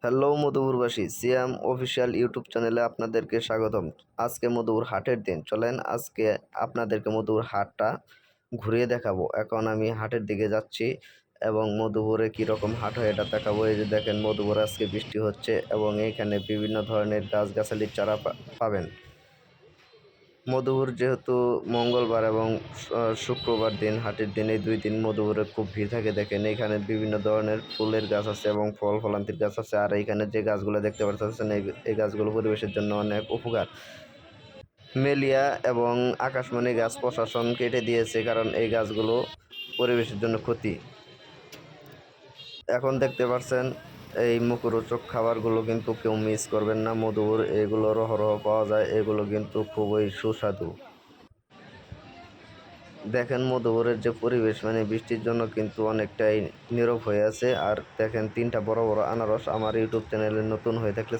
Hello মধুপুরবাসী, সিয়াম official YouTube চ্যানেলে আপনাদেরকে স্বাগতম। আজকে মধুপুর হাটের দিন, চলেন আজকে আপনাদেরকে মধুপুর হাটটা ঘুরিয়ে দেখাবো। এখন আমি হাটের দিকে যাচ্ছি এবং মধুপুরে কীরকম হাট হয় এটা দেখাবো। এই যে দেখেন, মধুপুরে আজকে বৃষ্টি হচ্ছে এবং এইখানে বিভিন্ন ধরনের গাছগাছালির চারা পাবেন। মধুপুর যেহেতু মঙ্গলবার এবং শুক্রবার দিন হাটের দিন, এই 2 দিন মধুপুরে খুব ভিড় থাকে। দেখেন এখানে বিভিন্ন ধরনের ফুলের গাছ আছে এবং ফল ফলান্তির গাছ আছে। আর এইখানে যে গাছগুলো দেখতে পাচ্ছেন এই গাছগুলো পরিবেশের জন্য অনেক উপকার। মেলিয়া এবং আকাশমণি গাছ প্রশাসন কেটে দিয়েছে, কারণ এই গাছগুলো পরিবেশের জন্য ক্ষতি। এখন দেখতে পাচ্ছেন এই মুখরোচক খাবারগুলো কিন্তু কেউ মিস করবেন না। মধুপুর এগুলো রহরহ পাওয়া যায়, এগুলো কিন্তু খুবই সুস্বাদু। দেখেন মধুপুরের যে পরিবেশ, মানে বৃষ্টির জন্য কিন্তু অনেকটাই নীরব হয়ে আছে। আর দেখেন 3টা বড় বড় আনারস। আমার ইউটিউব চ্যানেলে নতুন হয়ে থাকলে